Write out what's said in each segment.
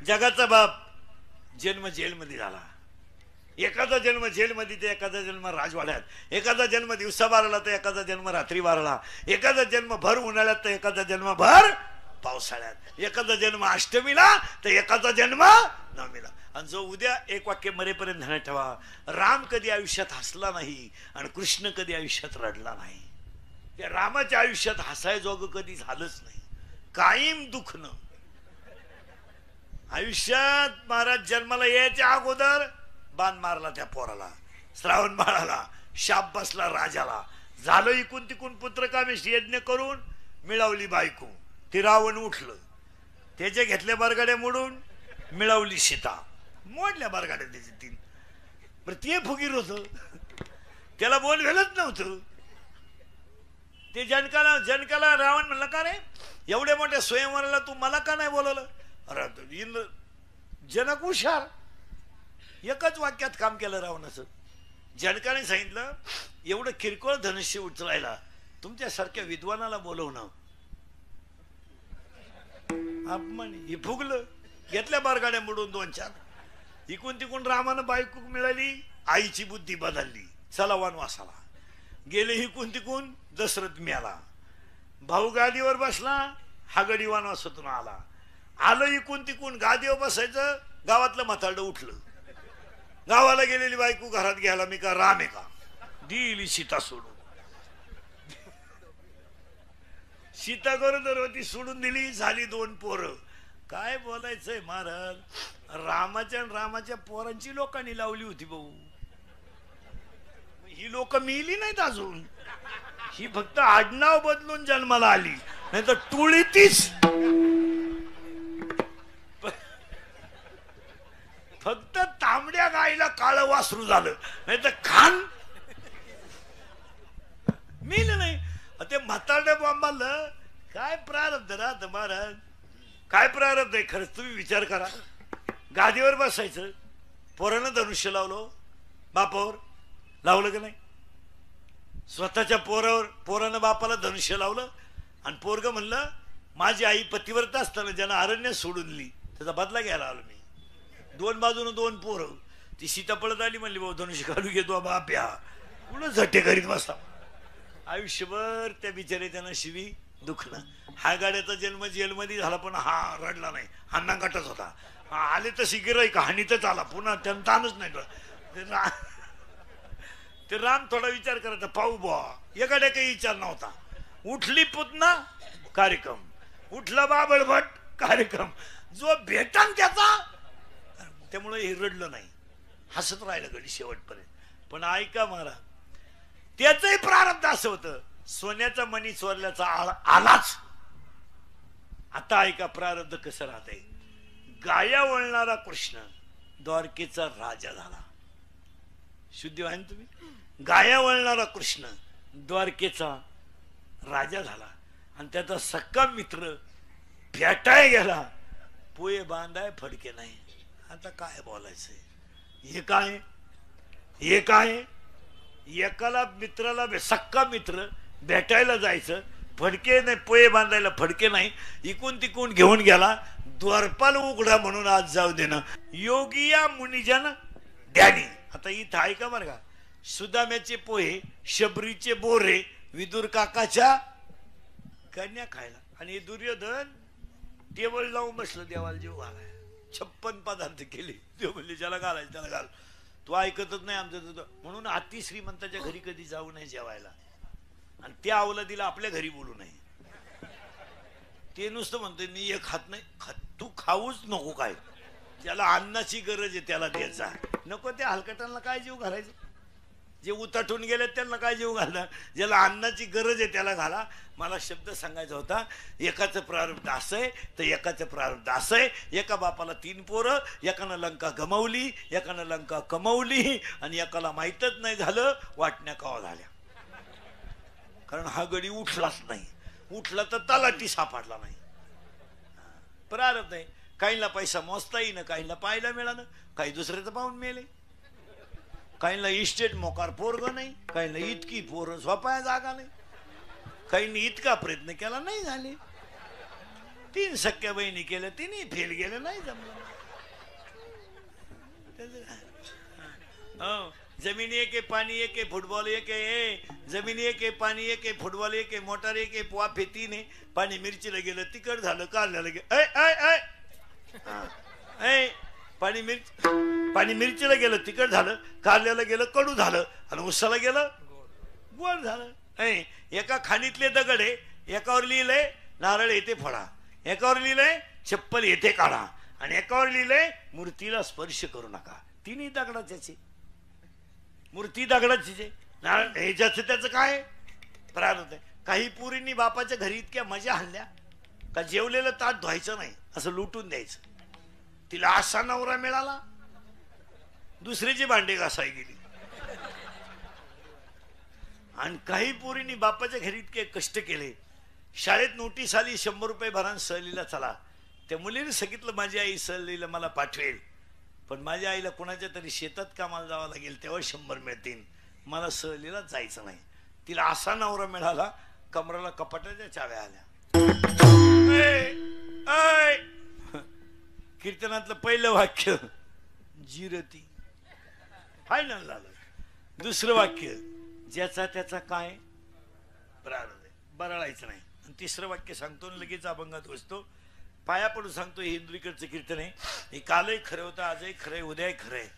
जगाचा बाप जन्म जेलमध्ये झाला, एखादा जन्म जेलमध्ये तर एखादा जन्म राजवाड्यात, एखादा जन्म दिवसा बाराला तर एखादा जन्म रात्री बाराला, एखादा जन्म भर उन्हाळ्यात तर एखादा जन्म भर पावसाळ्यात, एखादा जन्म अष्टमीला तर एखादा जन्म नवमीला. आणि जो उद्या एक वाक्य मरेपर्यंत ध्यानात ठेवा, राम कधी आयुष्यात हसला नाही आणि कृष्ण कधी आयुष्यात रडला नाही. त्या रामाच्या आयुष्यात हसायजोगं कधी झालंच नाही, कायम दुखणं आयुष्यात. महाराज जन्माला यायच्या अगोदर बाण मारला त्या पोराला, श्रावण बाळाला, शाप बसला राजाला, झालं इकून तिकून पुत्रकामेश यज्ञ करून मिळवली बायको, ती रावण उठलं, त्याचे घेतल्या बरगाड्या मोडून मिळवली सीता, मोडल्या बरगाड्या त्याचे तीन. बरं ते फुगीर होत, त्याला बोल वेलच नव्हतं. ते जनकाला रावण म्हणलं, का रे एवढ्या मोठ्या स्वयंवराला तू मला का नाही बोलवलं? अरे इंद्र जनक हुशार, एकच वाक्यात काम केलं रावणाचं. जनकाने सांगितलं, एवढं किरकोळ धनुष्य उचलायला तुमच्यासारख्या विद्वानाला बोलवणं अपमान. हे फुगलं, घेतल्या बारगाड्या मोडून दोन चार, इकून तिकून रामानं बायको मिळाली, आईची बुद्धी बदलली, चला वनवासाला गेले. इकून तिकून दशरथ मिळाला, भाऊ गादीवर बसला, हा गडी वनवासातून आला. आलं इकून तिकून गादीवर बसायचं, गावातलं म्हातारडं उठलं, गावाला गेलेली बायको घरात घ्यायला मी का राम आहे का, दिली सीता सोडून. सीता गरोदरवती सोडून दिली, झाली दोन पोरं. काय बोलायचंय महाराज, रामाच्या पोरांची लोकांनी लावली होती भाऊ. ही लोक मिली नाहीत अजून, ही फक्त आडनाव बदलून जन्माला आली, नाही तर टोळी तीच. फक्त तांबड्या गायला काळं वासरू झालं, नाही तर खान मिल नाही. ते म्हातारड्या बॉम्बाला काय प्रारब्ध राहत महाराज, काय प्रारब्ध आहे खरंच. तुम्ही विचार करा, गादीवर बसायचं, पोरानं धनुष्य लावलं, बापावर लावलं का नाही? स्वतःच्या पोरानं बापाला धनुष्य लावलं आणि पोरग म्हणलं, माझी आई पतिव्रता असताना ज्यानं अरण्य सोडून दिली त्याचा बदला घ्यायला आलो मी. दोन बाजूनं दोन पोरं, ती सीता पळत आली, म्हणली भाऊ धनुष्य काढू घेतो बाप्या, कुठं झट्टे करीत बसा. आयुष्यभर त्या बिचारे त्यांना शिवी दुखणं. हा गाड्याचा जन्म जेलमध्ये झाला, पण हा रडला नाही, हा नांगाटच होता. आले तशी गिराईक हानीतच आला, पुन्हा त्यांना ताणच नाही. ते राम थोडा विचार करायचा, पाहू बुवा, या गाड्या काही विचार नव्हता. उठली पुतना कार्यक्रम, उठला बाबळभट कार्यक्रम, जो भेटन त्याचा. त्यामुळे हे रडलं नाही, हसत राहिलं गडी शेवटपर्यंत. पण ऐका महाराज, त्याचंही प्रारब्ध असं होतं, सोन्याचा मणी चोरल्याचा आलाच. आता ऐका प्रारब्ध कसं राहतंय. गाया वळणारा कृष्ण द्वारकेचा राजा झाला. शुद्धी आहे ना तुम्ही? गाया वळणारा कृष्ण द्वारकेचा राजा झाला आणि त्याचा सक्का मित्र भेटाय गेला, पोये बांधाय फडके नाही. आता काय बोलायचंय, हे काय एकाला मित्राला सक्का मित्र भेटायला जायचं, फडके नाही, पोये बांधायला फडके नाही, इकून तिकून घेऊन गेला. द्वारपाल उघडा म्हणून आज जाऊ देणं, योगिया मुनिजन ध्यानी. आता इथं ऐका बरं का, सुदाम्याचे पोहे, शबरीचे बोरे, विदुर काकाच्या कन्या खायला. आणि दुर्योधन टेबल लावून बसलं, देवाला जीव घालाय, 56 पदार्थ केले. देव म्हणले ज्याला घालायचं त्याला घाल, तू ऐकतच नाही आमचं. म्हणून अति श्रीमंताच्या घरी कधी जाऊ नये जेवायला, आणि त्या अवलादीला आपल्या घरी बोलू नये. ते नुसतं म्हणतोय मी एक खात नाही, तू खाऊच नको. काय ज्याला अन्नाची गरज आहे त्याला द्यायचा, नको त्या हलकटांना काय जीव घालायचं. जे उताटून गेले त्यांना काय जीव घालणार, ज्याला अन्नाची गरज आहे त्याला घाला. मला शब्द सांगायचा होता, एकाचं प्रारब्ध असं आहे तर एकाचं प्रारब्ध असं आहे. एका बापाला 3 पोरं, एकानं लंका गमावली, एकानं लंका कमावली, आणि एकाला माहीतच नाही झालं वाटण्या कवा झाल्या. कारण हा गडी उठलाच नाही, उठला तर तलाठी सापडला नाही. प्रारब्ध आहे. काहींना पैसा मोजता येईन, काहींना पाहायला मिळालं, काही दुसऱ्याचं पाहून मेले, काहींना इस्टेट मोकार पोरग नाही, काहींना इतकी पोरं झोपाया जागा नाही, काहींनी इतका प्रयत्न केला नाही झाले. 3 सख्या बहिणी केल्या, तिन्ही फेल गेलं, नाही जमलं. हो, जमीन एक आहे, पाणी एक आहे, फुटबॉल एक आहे. जमिनी एक आहे, पाणी एक आहे, फुटबॉल एक आहे, मोटार एक आहे, वाफे 3 आहे. पाणी मिरचीला गेलं तिखट झालं, कारल्याला गेलं पाणी मिरचीला गेलं तिखट झालं, कारल्याला गेलं कडू झालं, आणि उसाला गेलं गोड झालं. एका खाणीतले दगड आहे, एकावर लिहिलंय नारळ येथे फळा, एकावर लिहिलंय चप्पल येथे काढा, आणि एकावर लिहिलंय मूर्तीला स्पर्श करू नका. तिन्ही दगडाचे, मूर्ती दगडाची, ह्याच्याचं त्याचं काय प्रारब्ध आहे. काही पुरींनी बापाच्या घरी इतक्या मजा हल्ल्या का जेवलेलं ताट धुवायचं नाही, असं लुटून द्यायचं. तिला असा नवरा मिळाला, दुसऱ्याची भांडे घासाय गेली. आणि काही पोरींनी बापाच्या घरी इतके कष्ट केले, शाळेत नोटीस आली 100 रुपये भरान सहलीला चला. त्या मुलीने सांगितलं माझी आई सहलीला मला पाठवेल, पण माझ्या आईला कोणाच्या तरी शेतात कामाला जावं लागेल, तेव्हा 100 मिळतील, मला सहलीला जायचं नाही. तिला असा नवरा मिळाला, कमराला कपाटाच्या चाव्या आल्या. कीर्तनातलं पहिलं वाक्य जिरती फायनल झालं. दुसरं वाक्य ज्याचा त्याचा काय प्रारब्ध, बरळायचं नाही. आणि तिसरं वाक्य सांगतो लगेच अभंगात बसतो. पाया पडून सांगतो, हे इंद्रिकडचं कीर्तन आहे. हे कालही खरं होतं, आजही खरं आहे, उद्याही खरं आहे.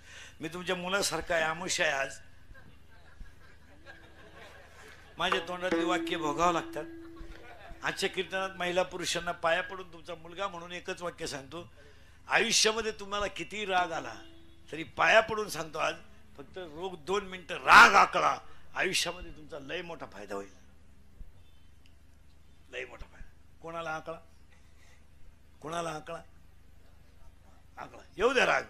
मी तुमच्या मुलासारखा आहे, आमुष आहे. आज माझ्या तोंडातली वाक्य भोगावं लागतात. आजच्या कीर्तनात महिला पुरुषांना पाया पडून तुमचा मुलगा म्हणून एकच वाक्य सांगतो. आयुष्यामध्ये तुम्हाला किती राग आला तरी पाया पडून सांगतो, आज फक्त रोग 2 मिनिटं राग आकळा, आयुष्यामध्ये तुमचा लय मोठा फायदा होईल. लय मोठा फायदा. कोणाला आकळा, कोणाला आकळा, आकळा येऊ द्या. राग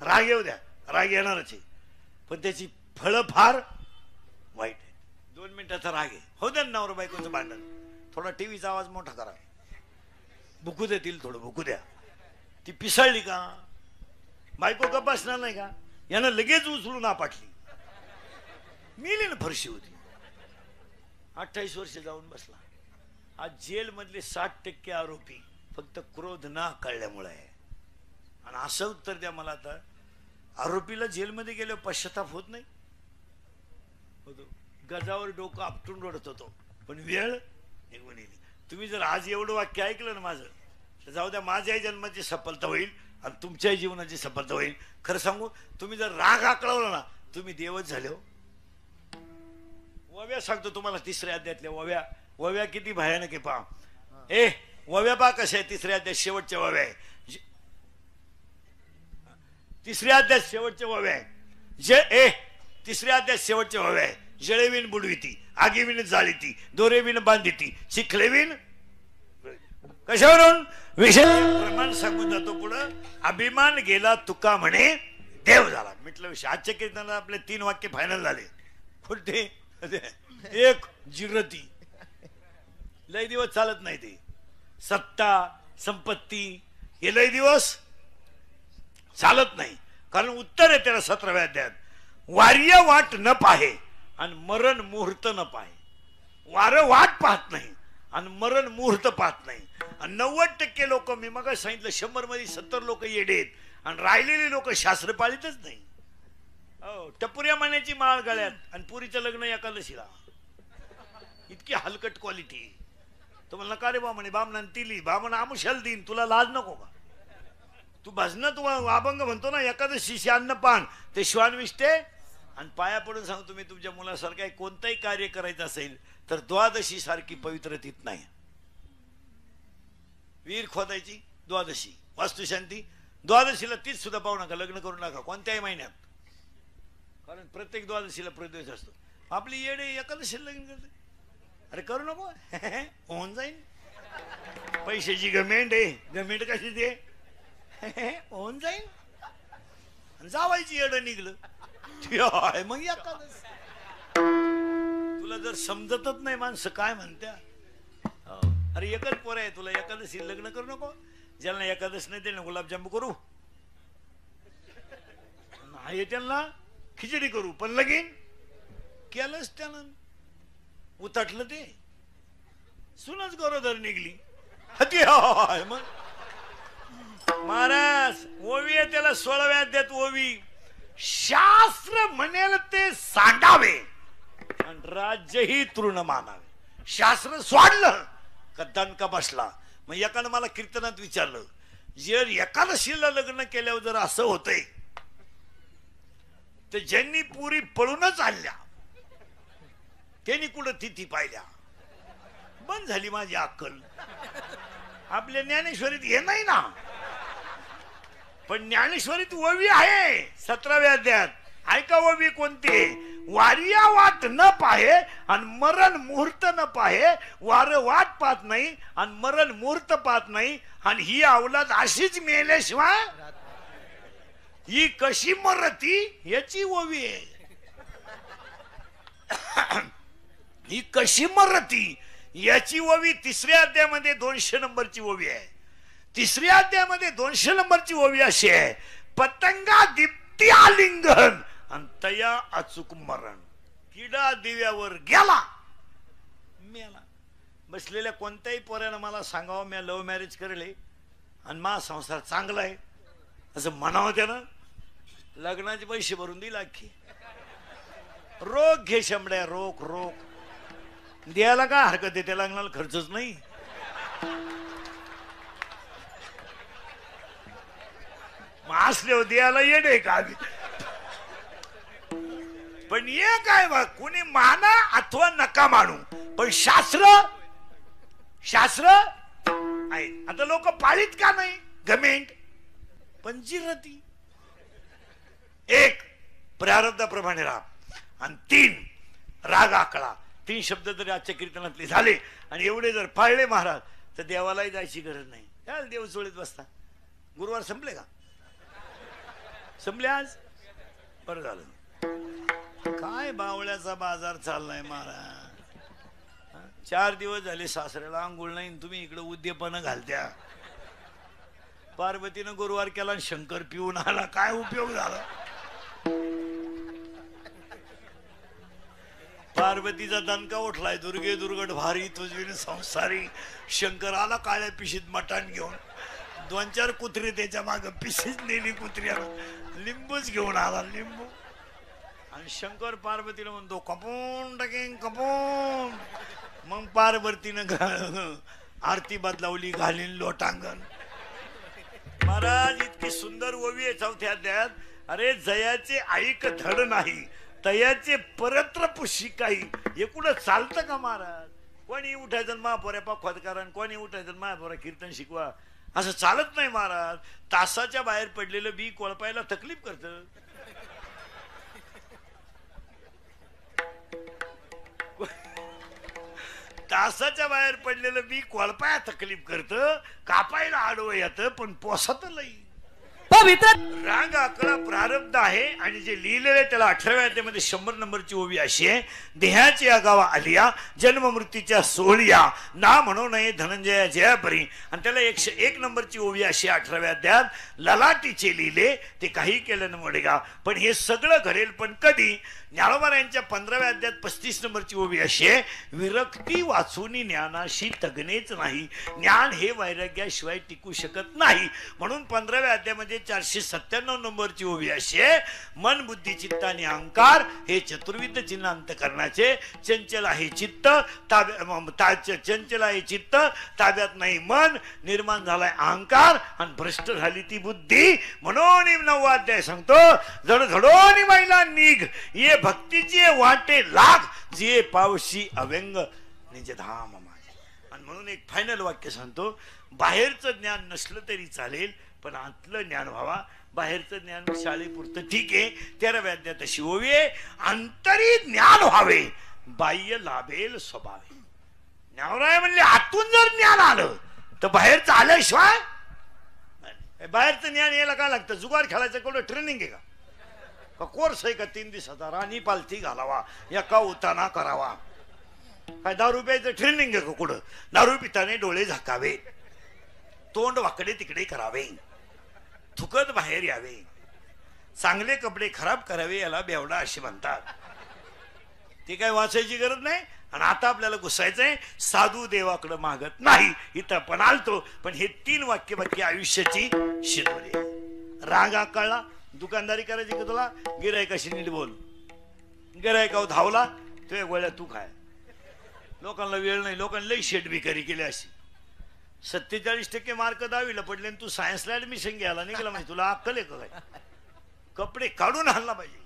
राग येऊ द्या, राग येणारच आहे, पण त्याची फळं फार वाईट आहे. 2 मिनिटाचा राग आहे, हो द्या नवरा बायकोचं भांडण, थोडा टीव्हीचा आवाज मोठा करा, भुकू देतील, थोडं भुकू द्या. ती पिसळली का बायको गप्प बसणार नाही का, यानं लगेच उचलून आपटली, मिली ना फरशी होती. 28 वर्ष जाऊन बसला. आज जेल मधले 60% आरोपी फक्त क्रोध ना कळल्यामुळे आहे. आणि असं उत्तर द्या मला आता, आरोपीला जेलमध्ये गेल्यावर पश्चाताप होत नाही? होतो. गजावर डोकं आपटून रडत होतो, पण वेळ निघून गेली. तुम्ही जर आज एवढं वाक्य ऐकलं ना माझं, तर जाऊ द्या, माझ्याही जन्माची सफलता होईल आणि तुमच्याही जीवनाची सफलता होईल. खरं सांगू, तुम्ही जर राग आकळवला ना, तुम्ही देवच झाले हो. वव्या सांगतो तुम्हाला, 3ऱ्या अध्यायातल्या वव्या. वव्या किती भयानक आहे पहा. वव्या पहा कशा आहे. 3ऱ्या अध्याय शेवटच्या वव्या आहे. 3ऱ्या अध्याय शेवटच्या वव्या आहे. 3ऱ्या अध्याय शेवटच्या वव्या आहे. जळेविन बुडविती, आगीविन जाळीती, दोरेविन बांधिती, चिखलेविन. कशावरून विषय प्रमाण सांगून जातो पुढं. अभिमान गेला तुका म्हणे देव झाला. म्हटलं विषय. आजच्या कीर्तनाला आपले 3 वाक्य फायनल झाले. कोणते? 1 जिरती, लय दिवस चालत नाही ते. सत्ता संपत्ती हे लय दिवस चालत नाही, कारण उत्तर आहे त्याला 17व्या अध्यायात. वार्य वाट न पाहे आणि मरण मुहूर्त न पाहे. वारं वाट पाहत नाही आणि मरण मुहूर्त पाहत नाही. आणि 90% लोक, मी मग सांगितलं 100 मध्ये 70 लोक येडेत आणि राहिलेले लोक शास्त्र पाळीतच नाही. हो, टपुऱ्या माण्याची माळ गळ्यात आणि पुरीचं लग्न एकादशीला. इतकी हलकट क्वालिटी. तुम्हाला नका रे बा म्हणे, बामणान तिली बामण आमुशाल दिन, तुला लाज नको का? तू भजन तू अभंग म्हणतो ना, एकादशीशी अन्नपान ते श्वान विष्टे. आणि पाया पडून सांगतो, तुम्ही तुमच्या मुलासारखं कोणतंही कार्य करायचं असेल तर द्वादशी सारखी पवित्र तीत नाही. विहीर खोदायची द्वादशी, वास्तुशांती द्वादशीला, तीच सुद्धा पाहू नका, लग्न करू नका कोणत्याही महिन्यात, कारण प्रत्येक द्वादशीला प्रद्वेष असतो. आपली येडे एकादशीला लग्न करते. अरे करू नको, होऊन जाईल. पैशाची गमेंट आहे, गमेंट कशी ते होऊन जाईल. जावायची येड निघलं मग एकादशी. तुला जर समजतच नाही माणसं काय म्हणत्या. अरे एकच पोर आहे तुला, एकादशी लग्न करू नको. ज्यांना एकादशी नाही त्यांना गुलाबजामू करू, नाही त्यांना खिचडी करू, पण लगीन केलंच त्यानं. उतटलं ते, सुनच गरोदर निघली. मग महाराज ओवी आहे त्याला 16व्या अध्यायात ओवी. शास्त्र म्हणेल ते सांडावे आणि राज्यही तृण मानावे. शास्त्र सोडलं का दणका बसला. मग एकानं मला कीर्तनात विचारलं, जर एकादशीला लग्न केल्यावर जर असं होतंय तर ज्यांनी पुरी पळूनच आणल्या त्यांनी कुठं तिथी पाहिल्या. बंद झाली माझी अक्कल. आपल्या ज्ञानेश्वरीत हे नाही ना, पण ज्ञानेश्वरीत ओवी आहे 17व्या अध्यायात. ऐका ओवी कोणती? वारिया वाट न पाहे आणि मरण मुहूर्त न पाहे. वार वाट पाहत नाही आणि मरण मुहूर्त पाहत नाही, आणि ही अवलाद अशीच मेल्याशिवाय ही कशी मरती याची ओवी आहे. ही कशी मरती याची ओवी 3ऱ्या अध्यायामध्ये 200 नंबरची ओवी आहे. 3ऱ्या अध्यायामध्ये 200 नंबरची ओवी अशी आहे, पतंगा दीप्ती आलिंगन आणि तया अचूक मरण. किडा दिव्यावर गेला मेला. बसलेल्या कोणत्याही पोऱ्यानं मला सांगावं मी लव्ह मॅरेज करेल आणि मा संसार चांगला आहे असं म्हणावं त्यानं, लग्नाचे पैसे भरून दिला की. रोग घे शंभड्या, रोग रोग द्यायला काय हरकत आहे, त्या लग्नाला खर्चच नाही. मग असले द्यायला येडे का? पण ये काय बा, कोणी माना अथवा नका मानू, पण शास्त्र शास्त्र आहे. आता लोक पाळीत का नाही? गमेंट पंचीरती. 1 प्रारब्धाप्रमाणे राग आणि 3 राग आकळा. 3 शब्द जरी आजच्या कीर्तनातले झाले आणि एवढे जर पाळले महाराज तर देवालाही जायची गरज नाही. त्याला देव चोळीत बसता. गुरुवार संपले का? संपले आज? बरं झालं. काय बावळ्याचा बाजार चाललाय महाराज. 4 दिवस झाले सासऱ्याला आंघोळ नाही, तुम्ही इकडे उद्यपन घालत्या. पार्वतीनं गुरुवार केला आणि शंकर पिऊन आला. काय उपयोग झाला? पार्वतीचा दणका उठलाय, दुर्गे दुर्गट भारी तुझी संसारी. शंकर आला काळ्या पिशीत मटण घेऊन. 2-4 कुत्रे त्याच्या माग पिशीच नेली. कुत्र्याला लिंबूच घेऊन आला, लिंबू. आणि शंकर पार्वतीला म्हणतो कपून टाकेन कपून. मग पार्वतीनं आरती बदलावली, घालीन लोटांगण. महाराज इतकी सुंदर ओवी आहे 4थ्या अध्यायात. अरे जयाचे ऐक धड नाही, तयाचे परत्र पुशी काही. एकूण चालतं का महाराज? कोणी उठायचं महापोऱ्या पाखवात करा, कोणी उठायचं महापोऱ्या कीर्तन शिकवा, असं चालत नाही महाराज. तासाच्या बाहेर पडलेलं बी कोळपायला तकलीफ करतं. तासाच्या बाहेर पडलेलं बी कोळपाया तकलीफ करतं, कापायला आडवं येतं, पण पोसत लई. पवित्र राग आकडा प्रारब्ध आहे आणि जे लिहिलेलं आहे त्याला 18व्या अध्यायामध्ये 100 नंबरची ओवी अशी आहे, देहाची आगावा आलिया जन्म मृत्यूच्या सोहळ्या ना म्हणू नये धनंजया जयापरी. आणि त्याला 101 नंबरची ओवी अशी 18व्या अध्यायात, ललाटीचे लिहिले ते काही केलं न मोडेगा, पण हे सगळं घडेल पण कधी? ज्ञानोबा यांच्या 15व्या अध्यायात 35 नंबरची ओवी अशी आहे, विरक्ती वाचून ज्ञानाशी तगणेच नाही. ज्ञान हे वैराग्याशिवाय टिकू शकत नाही. म्हणून 15व्या अध्यायामध्ये 497 नंबरची ओवी अशी आहे, मन बुद्धी चित्त आणि अहंकार हे चतुर्विध चिन्ह अंतःकरणाचे. चंचल आहे चित्त चंचल आहे चित्त, ताब्यात नाही मन, निर्माण झालाय अहंकार आणि भ्रष्ट झाली ती बुद्धी. म्हणून 9वा अध्याय सांगतो, जड झडोनी महिला निघ ये भक्तीची वाटे लाग, जे पावशी अव्यंग निज धाम माझे. आणि म्हणून एक फायनल वाक्य सांगतो, बाहेरचं ज्ञान नसलं तरी चालेल पण आतलं ज्ञान व्हावा. बाहेरचं ज्ञान शाळेपुरतं ठीक आहे. 13व्या अध्यायात अशी ओवी आहे, अंतरी ज्ञान व्हावे बाह्य लाभेल स्वभावे. ज्ञानराय म्हणले आतून जर ज्ञान आलं तर बाहेरचं आल्याशिवाय. बाहेरचं ज्ञान यायला काय लागतं? जुगार खेळायचं कोणतं ट्रेनिंग आहे का कोर्स आहे का? 3 दिवसाचा राणी पालथी घालावा, एका उताना करावा. काय दारू प्यायचं ट्रेनिंग आहे का कुठं? दारू पिताने डोळे झाकावे, तोंड वाकडे तिकडे करावे, थुकत बाहेर यावे, चांगले कपडे खराब करावे, याला बेवडा असे म्हणतात. ते काय वाचायची गरज नाही. आणि आता आपल्याला घुसायचंय साधू देवाकडे मागत नाही. इथं पण आलतो, पण हे 3 वाक्य आयुष्याची शिदोरी. राग कळला, दुकानदारी करायची का तुला? गिरायकाशी नीट बोल. गिरायकावर धावला तुझ्या गोळ्या तू खाय. लोकांना वेळ नाही, लोकांना लई शेट भिकारी केली अशी. 47% मार्क 10वीला पडले आणि तू सायन्सला ऍडमिशन घ्यायला निघाला म्हणजे तुला अक्कल आहे का काय? कपडे काढून आणला पाहिजे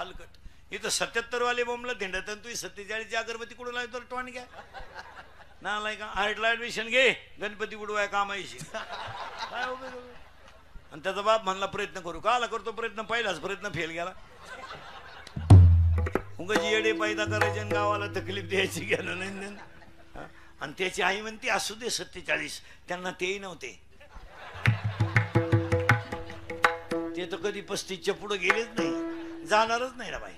हलकट. इथं 77 वाले बोंबला धिंडत आणि तू 47ची अगरबत्ती कुठून लावतो टॉन घ्या ना का? आर्टला ऍडमिशन घे, गणपती बुडवाय कामायची काय उपयोग? आणि त्याचा बाप म्हणला प्रयत्न करू का? आला करतो प्रयत्न, पहिलाच प्रयत्न फेल गेला. उगाच येडे पैदा करायचे आणि गावाला तकलीफ द्यायची गेलं नाही. आणि त्याची आई म्हणते असू दे 47, त्यांना तेही नव्हते. ते तर कधी 35च्या पुढे गेलेच नाही, जाणारच नाही ना बाई.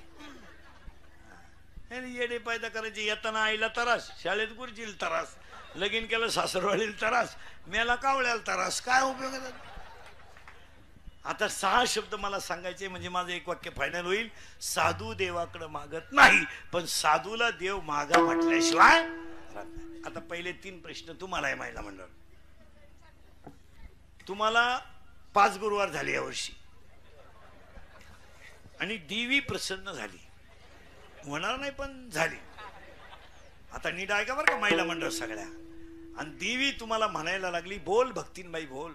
येडे पैदा करायचे. येताना आईला त्रास, शाळेत गुरुजीला त्रास, लगीन केलं सासरवाडीला त्रास, मेला कावळ्याला त्रास, काय उपयोग आहे? आता 6 शब्द मला सांगायचे म्हणजे माझं एक वाक्य फायनल होईल. साधू देवाकडे मागत नाही, पण साधूला देव मागा म्हटल्याशिवाय. आता पहिले 3 प्रश्न तुम्हाला आहे महिला मंडळ. तुम्हाला 5 गुरुवार झाले यावर्षी आणि देवी प्रसन्न झाली. होणार नाही पण झाली. आता नीट ऐका बरं का महिला मंडळ सगळ्या. आणि देवी तुम्हाला म्हणायला लागली, बोल भक्तीनबाई बोल.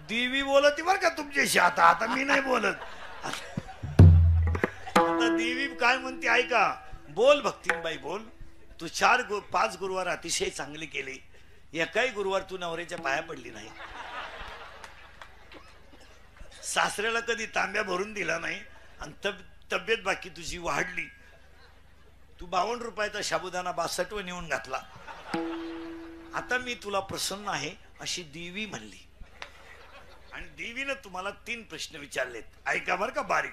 देवी बोलती बरं का तुमच्याशी. आता मी नाही बोलत. आता देवी काय म्हणते ऐका, बोल भक्तीनबाई बोल. तू 5 गुरुवार अतिशय चांगले केले. एकाही गुरुवार तू नवऱ्याच्या पाया पडली नाही. सासऱ्याला कधी तांब्या भरून दिला नाही. आणि तब्येत बाकी तुझी वाढली. तू 52 रुपयाचा साबुदाणा 62 नेऊन घातला. आता मी तुला प्रसन्न आहे अशी देवी म्हणली. आणि देवीनं तुम्हाला 3 प्रश्न विचारलेत. ऐका बरं का बारीक.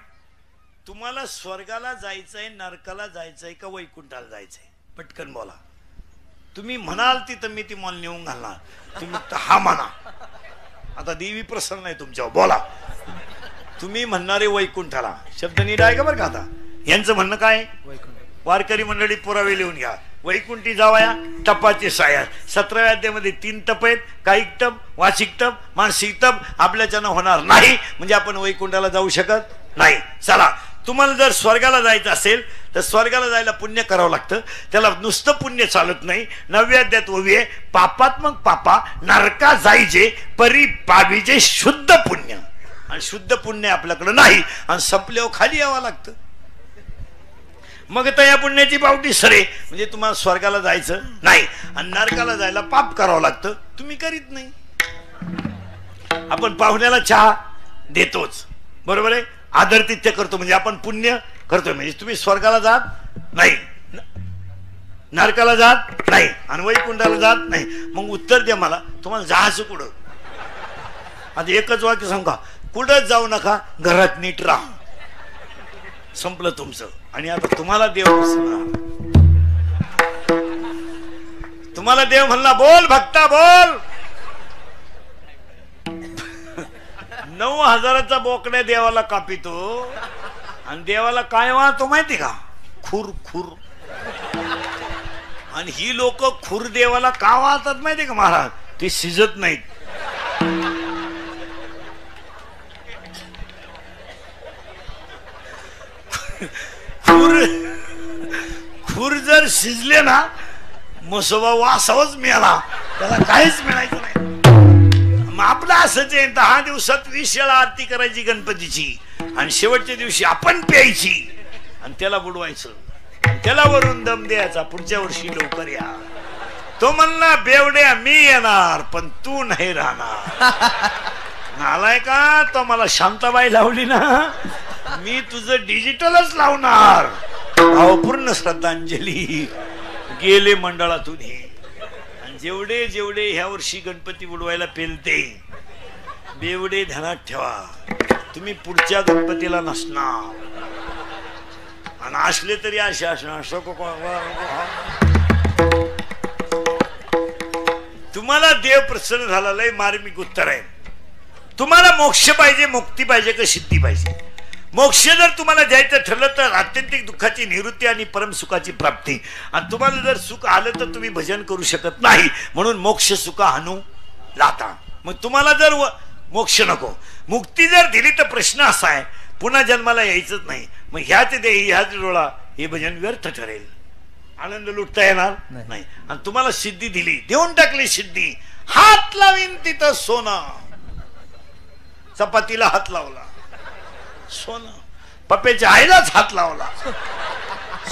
तुम्हाला स्वर्गाला जायचंय, नरकाला जायचंय का वैकुंठाला जायचंय? पटकन बोला. तुम्ही म्हणाल तिथं मी ती मला नेऊन घालणार. तुम्ही हा म्हणा. आता देवी प्रसन्न आहे तुमच्यावर. बोला. तुम्ही म्हणणारे वैकुंठाला. शब्द नीट आहे का बरं का? आता यांचं म्हणणं काय? वारकरी मंडळी पुरावे लिहून घ्या. वैकुंठी जावया तपाचे साया. 17व्या अध्यायामध्ये 3 तप आहेत. कायिक तप, वाचिक तप, मानसिक तप. आपल्याच्यानं होणार नाही म्हणजे आपण वैकुंठाला जाऊ शकत नाही. चला, तुम्हाला जर स्वर्गाला जायचं असेल तर स्वर्गाला जायला पुण्य करावं लागतं. त्याला नुसतं पुण्य चालत नाही. 9व्या अध्यायात ओवी आहे, पापात्मक पापा नरका जायचे परी पाविजे शुद्ध पुण्य. आणि शुद्ध पुण्य आपल्याकडे नाही. आणि संपल्यावर खाली यावं लागतं. मग तर या पुण्याची पावटी सरे म्हणजे तुम्हाला स्वर्गाला जायचं नाही. आणि नरकाला जायला पाप करावं लागतं. तुम्ही करीत नाही. आपण पाहुण्याला चहा देतोच, बरोबर आहे. आदरतिथ्य करतो म्हणजे आपण पुण्य करतोय. म्हणजे तुम्ही स्वर्गाला जात नाही, नरकाला जात नाही आणि वैकुंठाला जात नाही. मग उत्तर द्या मला, तुम्हाला जायचं कुठं? आता एकच वाक्य सांगा, कुठंच जाऊ नका, घरात नीट राहा. संपलं तुमचं. आणि आता तुम्हाला देव म्हणला बोल भक्ता बोल. 9,000चा बोकड्या देवाला कापितो आणि देवाला काय वाहतो माहिती का? खुर खुर. आणि ही लोक खुर देवाला का वाहतात माहिती का महाराज? ते शिजत नाहीत. खुर जर शिजले ना, मसोबा वासावच मिळाला, त्याला काहीच मिळायचं नाही. मग आपलं असंच आहे. 10 दिवसात 20 वेळा आरती करायची गणपतीची आणि शेवटच्या दिवशी आपण प्यायची आणि त्याला बुडवायचं. त्याला वरून दम द्यायचा, पुढच्या वर्षी लवकर या. तो म्हणला बेवड्या मी येणार पण तू नाही राहणार. नालाय का? तो मला शांताबाई लावली ना, मी तुझं डिजिटलच लावणार. भावपूर्ण श्रद्धांजली. गेले मंडळातून हे. आणि जेवढे जेवढे ह्या वर्षी गणपती बुडवायला पेलते, बेवडे ध्यानात ठेवा, तुम्ही पुढच्या गणपतीला नसणार. आणि असले तरी असे असणार. तुम्हाला देव प्रसन्न झाला, लय मार्मिक उत्तर आहे. तुम्हाला मोक्ष पाहिजे, मुक्ती पाहिजे का सिद्धी पाहिजे? मोक्ष जर तुम्हाला द्यायचं ठरलं तर आत्यंतिक दुःखाची निवृत्ती आणि परमसुखाची प्राप्ती. आणि तुम्हाला जर सुख आलं तर तुम्ही भजन करू शकत नाही, म्हणून मोक्ष सुख हानू लाता. मग तुम्हाला जर मोक्ष नको, मुक्ती जर दिली तर प्रश्न असा आहे पुन्हा जन्माला यायचंच नाही. मग ह्याच देही ह्याच डोळा हे भजन व्यर्थ ठरेल, आनंद लुटता येणार नाही. आणि तुम्हाला सिद्धी दिली, देऊन टाकली सिद्धी, हात लावीन तिथं सोनं. चपातीला हात लावला सोनं, पप्प्याच्या आईलाच हात लावला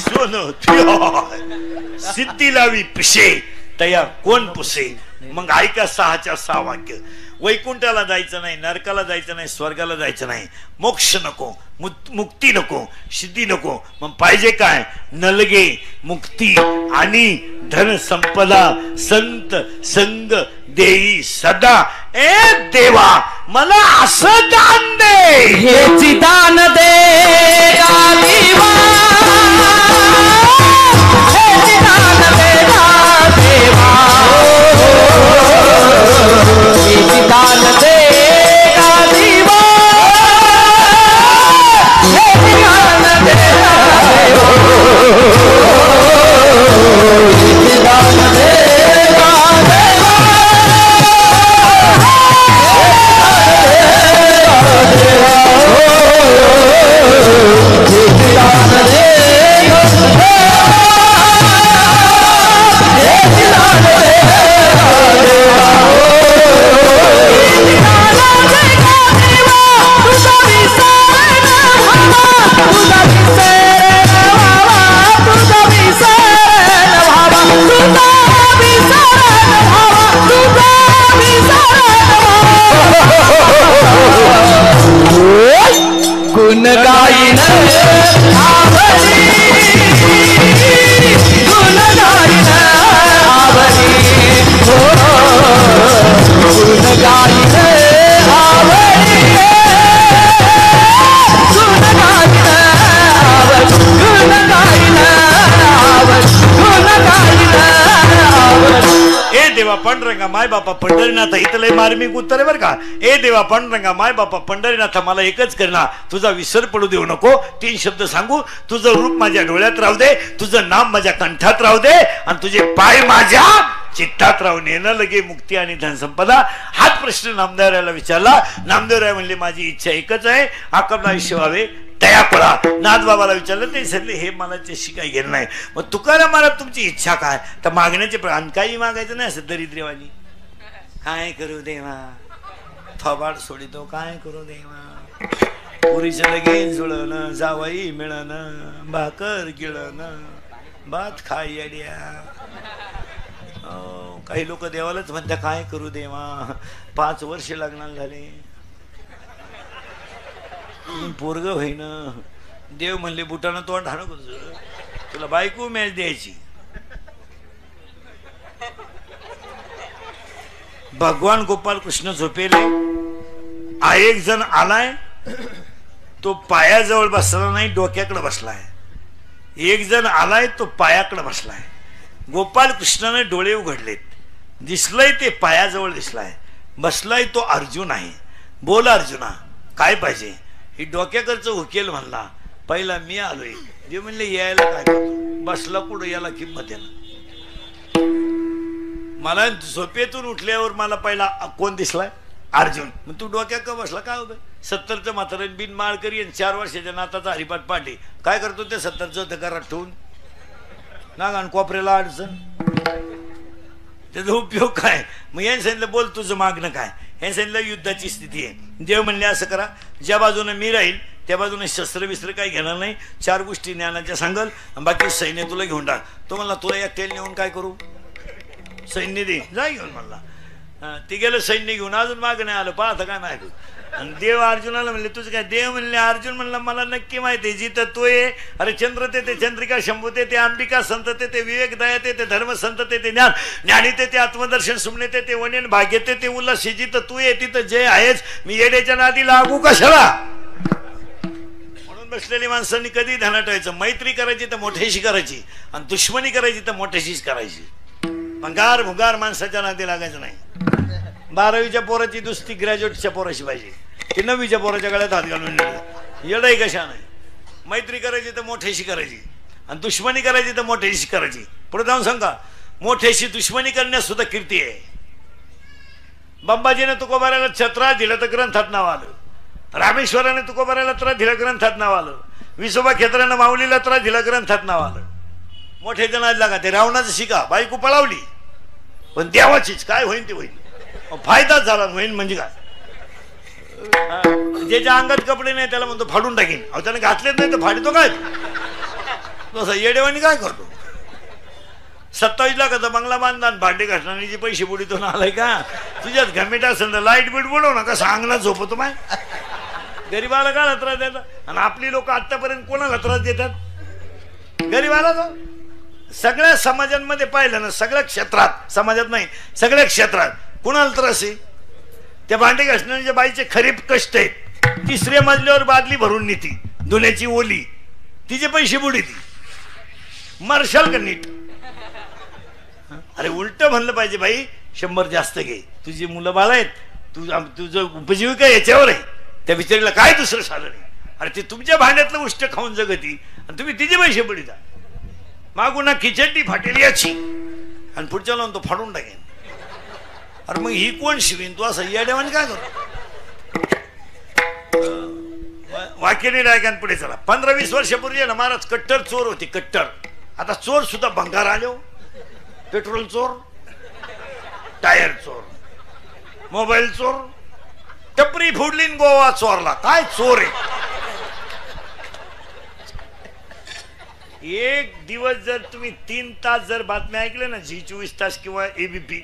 सोनं. सिद्धी लावी पिशे तया कोण पुसे. मग ऐका 6च्या 6 वाक्य. वैकुंठाला जायचं नाही, नरकाला जायचं नाही, स्वर्गाला जायचं नाही, मोक्ष नको, मुक्ती नको, सिद्धी नको. मग पाहिजे काय? नलगे मुक्ती आणि धन संपदा संत संग देई सदा. ए देवा मला असं दान दे, हेची दान दे देवा, हेची दान दे देवा, हेची दान दे देवा, हेची दान दे देवा, हेची दान दे गुण गाईन आवडी, गुण गाईन आवडी, गुण गाईन आवडी, गुण गाईन आवडी, गुण गाईन आवडी, गुण गाईन आवडी. ए देवा पांडुरंगा माय बापा पंढरीनाथ, इथं लय मार्मिक उत्तर आहे बरं का. ए देवा पांडुरंगा माय बापा पंढरीनाथ, मला एकच करणार, तुझा विसर पडू देऊ नको. 3 शब्द सांगू, तुझं रूप माझ्या डोळ्यात राहू दे, तुझं नाम माझ्या कंठात राहू दे, आणि तुझे पाय माझ्या चित्तात राहून येणं लगे मुक्ती आणि धनसंपदा. हाच प्रश्न नामदेवरायाला विचारला. नामदेवराय म्हणले माझी इच्छा एकच आहे, आकर्ण आयुष्य व्हावे तया पळा. नाथबाबाला विचारलं, ते सांगले हे मला त्याशी काही घेणं नाही. मग तुकाराम महाराज तुमची इच्छा काय? तर मागण्याचे काही मागायचं नाही असं दरिद्रवाणी. काय करू देवा, थोबाड सोडितो काय करू देवा, पुरीचं लगेच जुळणं, जावई मिळणं, भाकर गिळणं, भात खाई अड्या. काही लोक देवालाच म्हणतात काय करू देवा, 5 वर्ष लग्नाला झाले, पोरग होईन. देव म्हणले बुटानं तोंड हाणू तुला बायको मॅच द्यायची. भगवान गोपाल कृष्ण झोपेले. एक जण आलाय, तो पायाजवळ बसला नाही, डोक्याकडे बसलाय. एक जण आलाय, तो पायाकडे बसलाय. गोपाल कृष्णाने डोळे उघडलेत, दिसलंय ते पायाजवळ दिसलाय. बसलाय तो अर्जुन आहे. बोल अर्जुना काय पाहिजे? ही डोक्याकडचं उकेल म्हणला. पहिला मी आलोय. देव म्हणले यायला काय करतो, बसला कुठं, याला किंमत आहे ना. मला झोपेतून उठल्यावर मला पहिला कोण दिसलाय? अर्जुन. मग तू डोक्यात का बसला? काय होतं? 70चं म्हातारं बिन माळ करी, 4 वर्षाच्या नाताचा हरिपाठ पाठी. काय करतो ते 70चं घरात ठेवून नाग आणि कोपऱ्याला अडचण, त्याचा उपयोग काय? मग यांनी सांगितलं बोल तुझं मागणं काय? हे सांगितलं युद्धाची स्थिती आहे. देव म्हणले असं करा, ज्या बाजूने मी राहील त्या बाजूने शस्त्र बिस्त्र काही घेणार नाही, 4 गोष्टी ज्ञानाच्या सांगल, बाकी सैन्य तुला घेऊन टाक. तो म्हणला तुला एकट्याला नेऊन काय करू, सैन्य दे, जा घेऊन म्हणला. ते गेलं सैन्य घेऊन, अजून मागं नाही आलं, पाहता काय नाही. आणि देव अर्जुनाला म्हणले तुझं काय? देव म्हणले अर्जुन म्हणला मला नक्की माहिती आहे, जिथं तो आहे, अरे चंद्र ते चंद्रिका शंभू ते अंबिका संत ते विवेक दया ते धर्म संत ते ज्ञान ज्ञानी ते आत्मदर्शन सुमने ते वनेन भाग्य ते उल्हास, जिथं तू आहे तिथं जय आहेच. मी येड्याच्या नादी लागू कशाला? म्हणून बसलेली माणसांनी कधी ध्यानात ठेवायचं, मैत्री करायची तर मोठ्याशी करायची, आणि दुश्मनी करायची तर मोठ्याशीच करायची. भंगार भुगार माणसाच्या नादी लागायचं नाही. 12वीच्या पोराची दुसरी ग्रॅज्युएटच्या पोराशी पाहिजे, की 9वीच्या पोराच्या गळ्यात हात घालून येडाई कशा नाही. मैत्री करायची तर मोठ्याशी करायची आणि दुश्मनी करायची तर मोठ्याशी करायची. पुढे जाऊन सांगा, मोठ्याशी दुश्मनी करण्यास सुद्धा कीर्ती आहे. बाबाजीने तुकोबाराला छत्रा दिलं तर ग्रंथात नाव आलं. रामेश्वराने तुकोबाराला त्रास दिला ग्रंथात नाव आलं. विसोबा खेत्रानं माऊलीला त्रास दिला ग्रंथात नाव आलं. मोठे जण लागा ते रावणाचं शिका, बायको पळावली पण देवाचीच, काय होईल ते होईल, फायदाच झाला. होईल म्हणजे काय, ज्याच्या अंगात कपडे नाही त्याला म्हणतो फाडून टाकीन. अहो त्याने घातलेच नाही तर फाडतो काय, तसं येडेवानी काय करतो. 27 लाखाचा बंगला बांधला भांडे घासणारी पैसे बुडीतो ना, आलाय का तुझ्यात घमेट असेल तर लाईट बीट बुडव ना, कसं अंगणात झोपतो माय. गरीबाला काय त्रास देतात आणि आपली लोक आतापर्यंत कोणाला त्रास देतात, गरीबाला. तो सगळ्या समाजांमध्ये पाहिलं ना, सगळ्या क्षेत्रात, समाजात नाही सगळ्या क्षेत्रात कोणाला त्रास आहे, त्या भांडे घासणाऱ्या बाईचे खरीप कष्ट आहेत. 3ऱ्या मजल्यावर बादली भरून नेती धुण्याची ओली, तिचे पैसे बुडीती, मरशाल का नीट. अरे उलट म्हणलं पाहिजे, बाई 100 जास्त घे, तुझी मुलं बाळ आहेत, तुझं उपजीविका याच्यावर आहे, त्या बिचारीला काय दुसरं साधन आहे. अरे ते तुमच्या भांड्यातलं उष्ट खाऊन जगती आणि तुम्ही तिचे पैसे बुडीता. मागून ना खिचडी फाटेल याची आणि पुढच्या लावून तो फाडून टाकेन. अरे मग ही कोण शिवीन, तू असं या देवाने काय करतो. वाक्याने डायकान पुढे चला. 15-20 वर्षापूर्वी ना महाराज कट्टर चोर होती, कट्टर. आता चोर सुद्धा भंगार आलो, पेट्रोल चोर, टायर चोर, मोबाईल चोर, टपरी फोडली गोवा चोरला. काय चोर आहे. एक दिवस जर तुम्ही 3 तास जर बातम्या ऐकल्या ना, झी 24 तास किंवा एबीपी,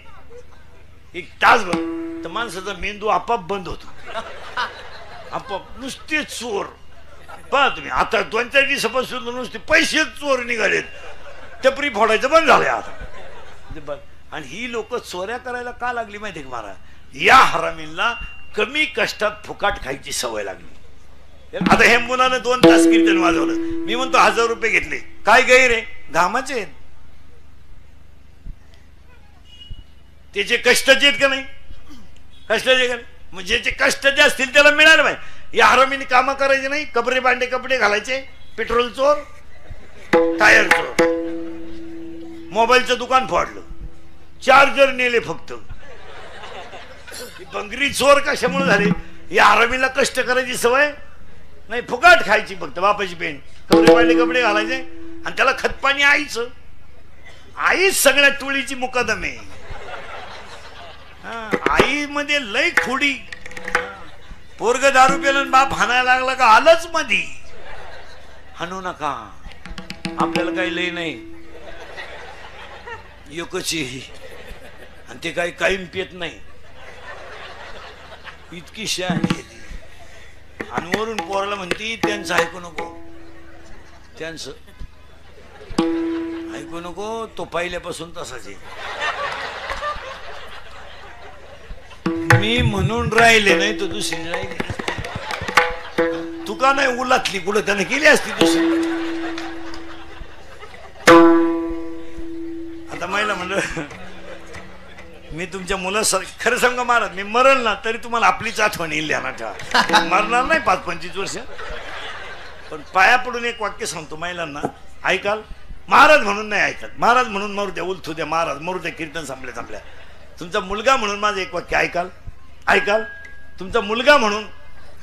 1 तासभर, तर माणसाचा मेंदू आपाप बंद होतो. आपाप नुसते चोर. पहा तुम्ही आता 2-4 दिवसापासून नुसते पैसे चोर निघालेत, टपरी फोडायचं बंद झालंय आता. आणि ही लोक चोऱ्या करायला का लागली माहिती का महाराज, या हरामींना कमी कष्टात फुकाट खायची सवय लागली. आता हे मुलानं 2 तास कीर्तन वाजवलं, मी म्हणतो 1000 रुपये घेतले, काय गैर आहे, घामाचे आहेत, त्याचे कष्टाचे आहेत का नाही, कष्टाचे का नाही. मग ज्याचे कष्टाचे असतील त्याला मिळालं पाहिजे. या हरामीने कामं करायचे नाही, कपडे भांडे कपडे घालायचे, पेट्रोल चोर, टायर चोर, मोबाईलचं दुकान फोडलं, चार्जर नेले फक्त. बंगरी चोर कशामुळे झाली, या हरामीला कष्ट करायची सवय नाही, फुकाट खायची फक्त. बापाची पेन, कपडे भांडे कपडे घालायचे आणि त्याला खतपाणी आईच. आईच सगळ्या टोळीची मुकादम आहे. आई मध्ये लय खोडी. पोरग दारू पेलं बाप हाणायला लागला का आलंच मधी, हाणू नका, आपल्याला काही लय नाही, एकची आणि ते काही कायम पेत नाही, इतकी शहाणी. आणि वरून पोराला म्हणती त्यांचं ऐकू नको, त्यांचं ऐकू नको, तो पहिल्यापासून तसाच आहे. मी म्हणून राहिले नाही तो दुसरी राहिली. तू का नाही उलातली कुठं, त्याने केली असती दुसरी. आता महिला म्हणलं, मी तुमच्या मुलासारखं खरं सांगा महाराज, मी मरल ना तरी तुम्हाला आपलीच आठवण येईल ध्यानात ठेवा. मरणार नाही 5-25 वर्ष, पण पाया पडून एक वाक्य सांगतो महिलांना, ऐकाल. महाराज म्हणून नाही ऐकत, महाराज म्हणून मरू द्या, उलथू द्या, महाराज मरू द्या, कीर्तन संपल्या. तुमचा मुलगा म्हणून माझं एक वाक्य ऐकाल, ऐकाल. तुमचा मुलगा म्हणून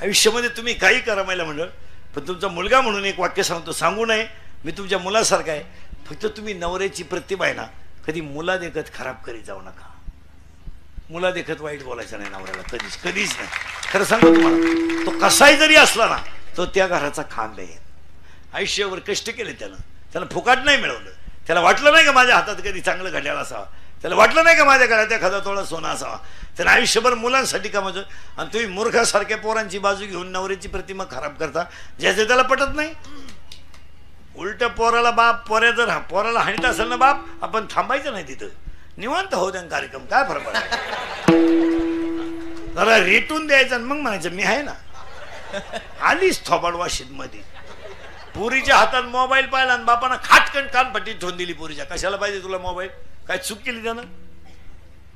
आयुष्यामध्ये तुम्ही काही करा महिला म्हणलं, पण तुमचा मुलगा म्हणून एक वाक्य सांगतो, सांगू नये, मी तुमच्या मुलासारखा आहे. फक्त तुम्ही नवऱ्याची प्रतिभा आहे ना, कधी मुला देखत खराब करीत जाऊ नका. मुला देखत वाईट बोलायचं नाही नवऱ्याला, कधीच कधीच नाही. खरं सांगतो तुम्हाला, तो कसाही जरी असला ना, तो त्या घराचा खांब आहे. आयुष्यावर कष्ट केले त्यानं, त्याला फुकाट नाही मिळवलं. त्याला वाटलं नाही का माझ्या हातात कधी चांगलं घड्याळ असावा, त्याला वाटलं नाही का माझ्या घरात एखादा थोडा सोना असावा. त्यानं आयुष्यभर मुलांसाठी कामाचं. आणि तुम्ही मूर्खासारख्या पोरांची बाजू घेऊन नवऱ्याची प्रतिमा खराब करता, ज्याचे त्याला पटत नाही. उलट पोराला बाप, पोराला हाणीत असेल ना बाप, आपण थांबायचं नाही तिथं, निवांत होऊ द्या कार्यक्रम, काय फरक पडला. जरा रेटून द्यायचं मग म्हणायचं मी आहे ना. आलीच थोबाड वाशीत मध्ये, पुरीच्या हातात मोबाईल पाहिला आणि बापानं खाटकन कानपट्टी ठेवून दिली पुरीच्या. कशाला पाहिजे तुला मोबाईल, काय चूक केली त्यानं,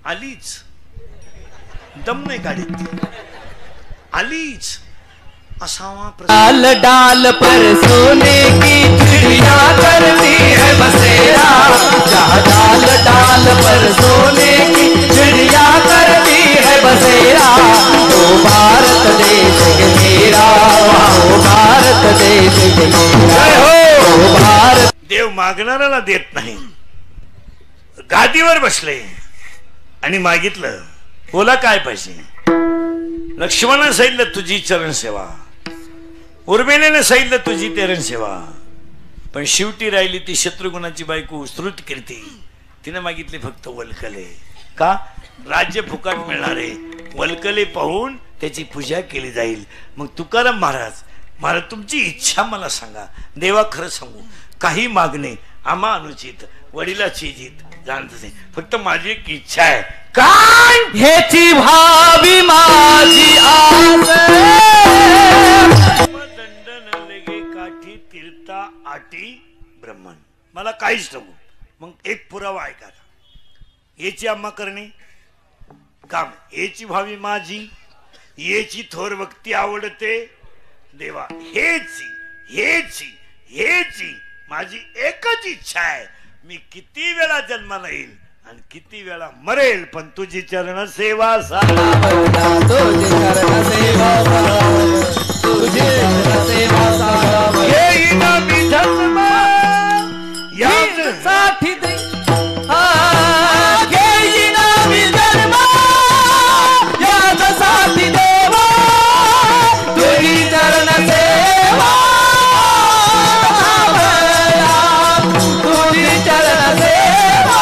आलीच, दम नाही काढीत, आलीच. असावा डाल डाल पर सोने की चिड़िया करती है बसेरा, जहाँ डाल डाल पर सोने की चिड़िया करती है बसेरा, वो भारत देश है मेरा, वो भारत देश है मेरा, वो भारत। देव मागणाऱ्याला देत नाही. गादीवर बसले आणि मागितलं, बोला काय पाहिजे. लक्ष्मणानं सांगितलं तुझी चरण सेवा, उर्मिलेने सांगितलं तुझी तेरण सेवा, पण शेवटी राहिली ती शत्रुघ्नाची बायको श्रुत कीर्ती. तिने मागितले फक्त वल्कले. का? राज्य फुकट मिळणारे वल्कले पाहून त्याची पूजा केली जाईल. मग तुकाराम महाराज तुमची इच्छा मला सांगा. देवा खरं सांगू, काही मागणे आम्हा अनुचित, वडिलाची जित जाणत नाही, फक्त माझी एक इच्छा आहे. काय? हेची भावी माझी आस, दंडन लगे काठी तीर्था आटी ब्रह्मन. मला काहीच नको. मग एक पुरावा ऐका. याची आम्हा करणे काम, याची भावी माझी, याची थोर भक्ती आवडते देवा. हेची हेची हेची माझी एकच इच्छा आहे. मी किती वेळा जन्माला येईल आणि किती वेळा मरेल, पण तुझी चरण सेवा तुझी चरण सेवा तुझी चरण सेवा येईन मी जन्म याच साठी दे, घेईन मी जन्म याच साठी देवा, तुझी चरण सेवा तुझी चरण सेवा,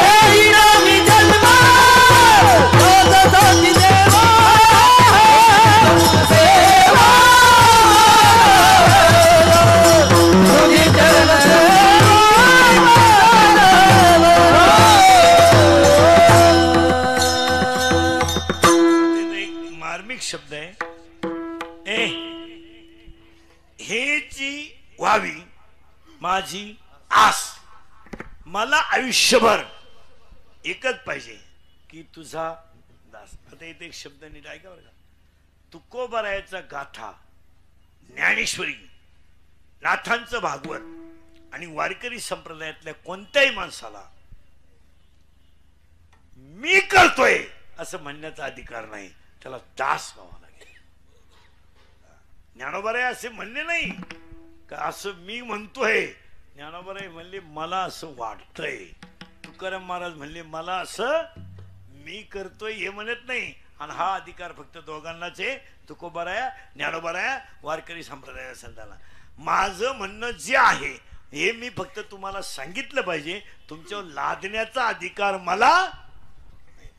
घेईन मी जन्म याच साठी देवा, सेवा तुझी चरण एक मार्मिक शब्द आहे. हेची व्हावी माझी आस. मला आयुष्यभर एकच पाहिजे की तुझा दास. आता इथे एक शब्द नीट ऐका बरं का. तुकोबारायाचा गाथा, ज्ञानेश्वरी, नाथांचं भागवत आणि वारकरी संप्रदायातल्या कोणत्याही माणसाला मी करतोय असं म्हणण्याचा अधिकार नाही. त्याला दास व्हावा लागेल. ज्ञानोबाराय असे म्हणले नाही का असं मी म्हणतोय. ज्ञानोबाराय म्हणले मला असं वाटतंय. तुकाराम महाराज म्हणले मला असं मी करतोय हे म्हणत नाही. आणि हा अधिकार फक्त दोघांनाच आहे, तुकोबाराया ज्ञानोबाराया वारकरी संप्रदाया संतांना. माझं म्हणणं जे आहे हे मी फक्त तुम्हाला सांगितलं पाहिजे. तुमच्यावर लादण्याचा अधिकार मला,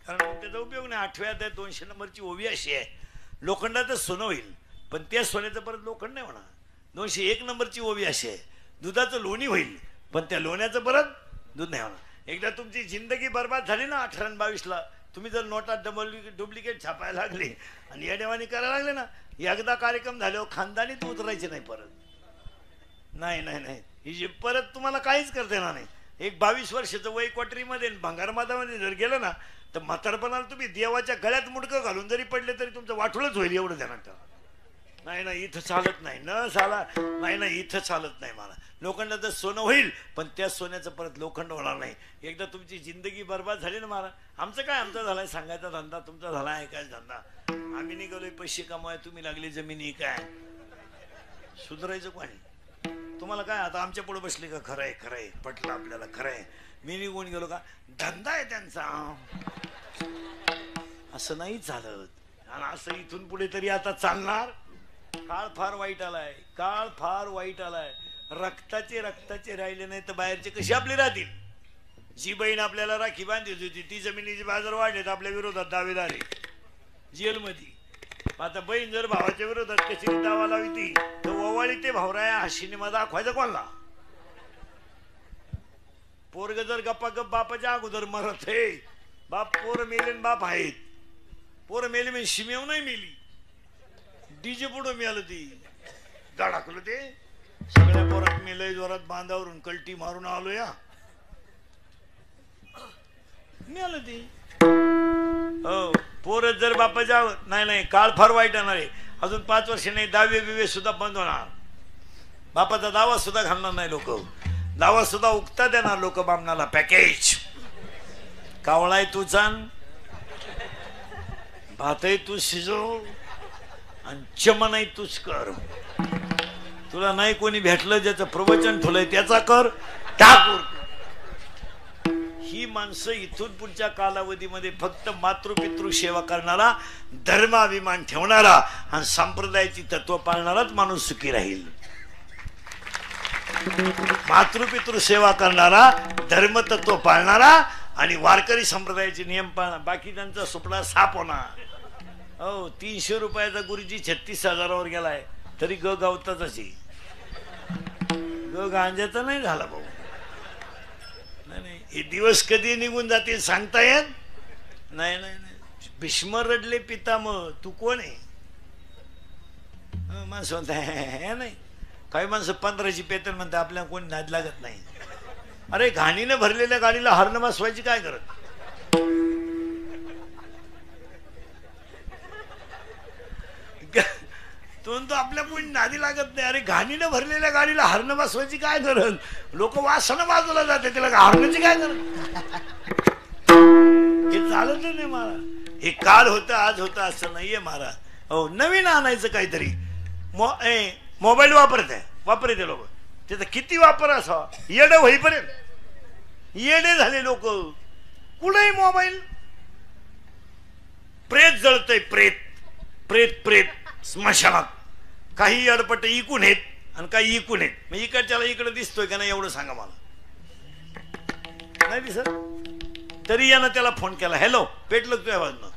कारण त्याचा उपयोग नाही. 8व्या अध्यायात 200 नंबरची ओवी अशी आहे, लोखंडाचं सोनं होईल पण त्या सोन्याचं परत लोखंड नाही होणार. 201 नंबरची ओवी अशी आहे, दुधाचं लोणी होईल पण त्या लोण्याचं परत दूध नाही होणार. एकदा तुमची जिंदगी बर्बाद झाली ना 18 आणि 22ला, तुम्ही जर नोटा डुप्लिकेट छापायला लागले आणि या देवानी करायला लागले ना, एकदा कार्यक्रम झाल्यावर खानदानीत उतरायचे नाही परत. नाही नाही नाही, ही जी परत तुम्हाला काहीच करता येणार नाही. एक 22 वर्षाचं वय क्वाटरीमध्ये भंगारमातामध्ये जर गेलं ना तर म्हातारपणाला तुम्ही देवाच्या गळ्यात मुडकं घालून जरी पडले तरी तुमचं वाटोळच होईल. एवढं ध्यानात ठेवा. नाही नाही इथं चालत नाही, न साला नाही नाही इथं चालत नाही. मला लोखंडाचं सोनं होईल पण त्या सोन्याचं परत लोखंड होणार नाही. एकदा तुमची जिंदगी बर्बाद झाली ना महाराज. आमचं काय, आमचा झालाय सांगायचा धंदा, तुमचा झाला ऐकायचा धंदा. आम्ही निघालोय पैसे कमाय, तुम्ही लागले जमिनी काय सुधारायचं कोणी. तुम्हाला काय आता आमच्या पुढे बसले का खरंय खरंय पटलं आपल्याला खरंय. मी निघून गेलो का धंदा आहे त्यांचा. असं नाही चालत. आणि असं इथून पुढे तरी आता चालणार. काळ फार वाईट आलाय, काळ फार वाईट आलाय. रक्ताचे राहिले नाही तर बाहेरचे कसे आपले राहतील. जी बहीण आपल्याला राखी बांधली होती ती जमिनीचे बाजार वाढलेत आपल्या विरोधात दावेदार आहे जेलमध्ये. आता बहीण जर भावाच्या विरोधात कशी दावा लावती तर ओवाळी ते भावराया हा सिनेमा दाखवायचा कोणला. पोरग जर गप्पा गप बापाच्या अगोदर मरत हे बाप पोर मेले बाप आहेत. पोर मेले म्हणजे शिमेव नाही मेली, डीजे पुढं मिळालं ती धडाकलं ते सगळ्या पोरात मेलय जोरात बांधावरून कलटी मारून आलो या मिळालं ती. हो पोरच जर बापाच्या नाही काळ फार वाईट येणार आहे. अजून 5 वर्ष नाही 10वी बिवे सुद्धा बंद होणार. बापाचा दावा सुद्धा घालणार नाही लोक. दावा सुद्धा उगता देणार लोक बामणाला. पॅकेज कावळाय तू चान, भातही तू शिजव आणि चमनही तूच कर. तुला नाही कोणी भेटलं ज्याचं प्रवचन ठेवलंय त्याचा कर. ठाकूर ही माणसं इथून पुढच्या कालावधीमध्ये फक्त मातृपितृ सेवा करणारा, धर्माभिमान ठेवणारा आणि संप्रदायाची तत्व पाळणाराच माणूस सुखी राहील. मातृपितृ सेवा करणारा, धर्मतत्व पाळणारा आणि वारकरी संप्रदायाचे नियम पाळणार. बाकी त्यांचा सुपडा साप होणार. हो 300 रुपयाचा गुरुजी 36,000वर गेलाय तरी ग गावताच ग गांजाचा नाही झाला भाऊ. नाही हे दिवस कधी निघून जातील सांगता येत नाही. भीष्म रडले पितामह, तू कोण आहे? माणसं म्हणता नाही. काही माणसं 15ची पेतन म्हणतात आपल्याला कोणी नाद लागत नाही. अरे घाणीने भरलेल्या गाडीला हरण बसवायची काय करत? तो आपल्या कोणी नादी लागत नाही. अरे घाणीने भरलेल्या गाडीला हरण बसवायची काय गरज? लोक वासना बाजूला जाते, त्याला हरणाची काय गरज? हे चालत नाही महाराज. हे काल होतं आज होतं असं नाहीये महाराज. हो नवीन आणायचं काहीतरी. मोबाईल वापरते लोक. त्याचा किती वापर असावा येडे होईपर्यंत. येडे झाले लोक. कुठेही मोबाईल. प्रेत जळतय. प्रेत स्मशानात. काही अडपट इकून येत आणि काही इकून येत. मग इकडच्याला इकडे दिसतोय का नाही एवढं सांगा मला. नाही दिसत तरी यानं त्याला फोन केला. हॅलो पेटलं तुझ्या बाजून.